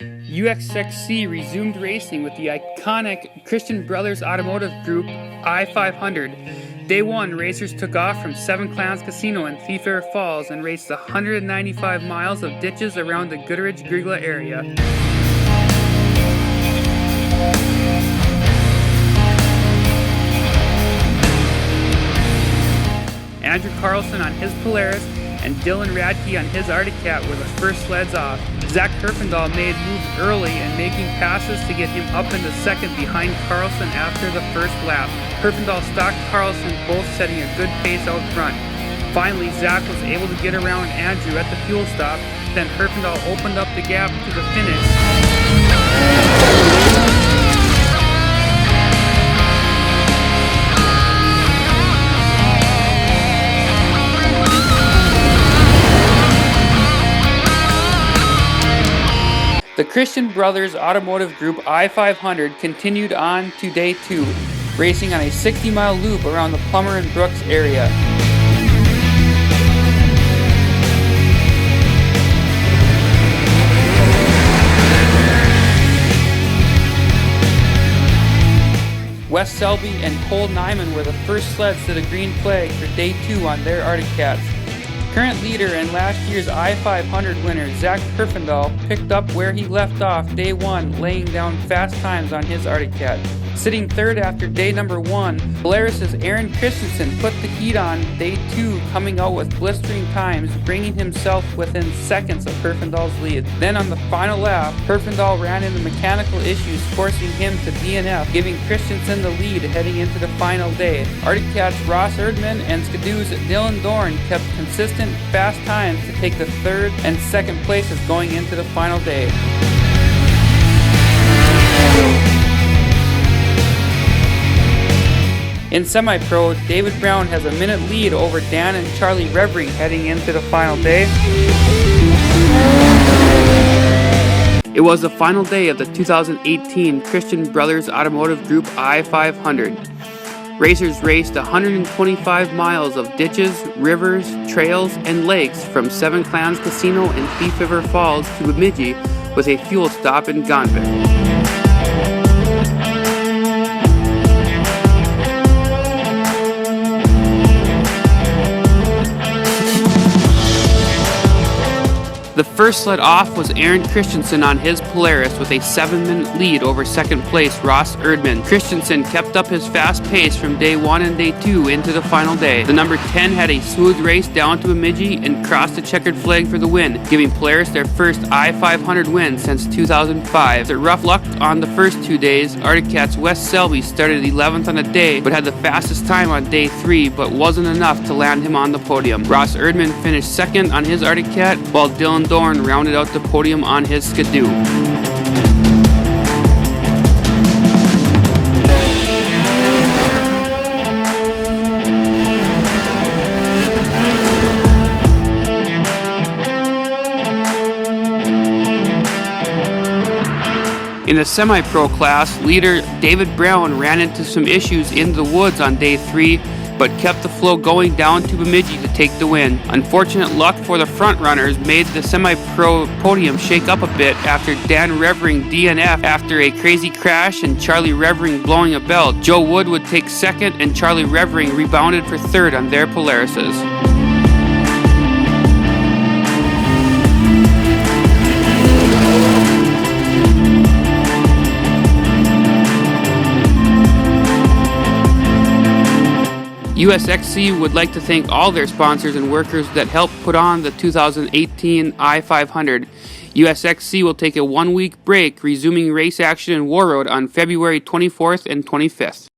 USXC resumed racing with the iconic Christian Brothers Automotive Group I-500. Day 1, racers took off from Seven Clans Casino in Thief River Falls and raced 195 miles of ditches around the Goodrich-Grigla area. Andrew Carlson on his Polaris and Dylan Radke on his Arctic Cat were the first sleds off. Zach Herfindahl made moves early and making passes to get him up into second behind Carlson after the first lap. Herfindahl stalked Carlson, both setting a good pace out front. Finally, Zach was able to get around Andrew at the fuel stop, then Herfindahl opened up the gap to the finish. The Christian Brothers Automotive Group I-500 continued on to day 2, racing on a 60-mile loop around the Plummer and Brooks area. Wes Selby and Cole Nyman were the first sleds to the green flag for day 2 on their Arctic Cats. Current leader and last year's I-500 winner, Zach Herfindahl, picked up where he left off day 1, laying down fast times on his Arctic Cat. Sitting third after day number 1, Polaris' Aaron Christensen put the heat on day 2, coming out with blistering times, bringing himself within seconds of Herfindahl's lead. Then on the final lap, Herfindahl ran into mechanical issues, forcing him to DNF, giving Christensen the lead heading into the final day. Arctic Cat's Ross Erdman and Skidoo's Dylan Dorn kept consistent fast times to take the third and second places going into the final day. In semi-pro, David Brown has a minute lead over Dan and Charlie Revering heading into the final day. It was the final day of the 2018 Christian Brothers Automotive Group I-500. Racers raced 125 miles of ditches, rivers, trails, and lakes from Seven Clans Casino in Thief River Falls to Bemidji with a fuel stop in Gonvick. The first sled off was Aaron Christensen on his Polaris with a 7-minute lead over second place Ross Erdman. Christensen kept up his fast pace from day 1 and day 2 into the final day. The number 10 had a smooth race down to Bemidji and crossed the checkered flag for the win, giving Polaris their first I-500 win since 2005. After rough luck on the first 2 days, Arctic Cat's Wes Selby started 11th on the day but had the fastest time on day 3, but wasn't enough to land him on the podium. Ross Erdman finished second on his Arctic Cat, while Dylan Dorn rounded out the podium on his Skidoo. In the semi-pro class, leader David Brown ran into some issues in the woods on day 3, but kept the flow going down to Bemidji to take the win. Unfortunate luck for the front runners made the semi-pro podium shake up a bit after Dan Revering DNF after a crazy crash and Charlie Revering blowing a belt. Joe Wood would take second and Charlie Revering rebounded for third on their Polarises. USXC would like to thank all their sponsors and workers that helped put on the 2018 I-500. USXC will take a 1-week break, resuming race action in Warroad on February 24th and 25th.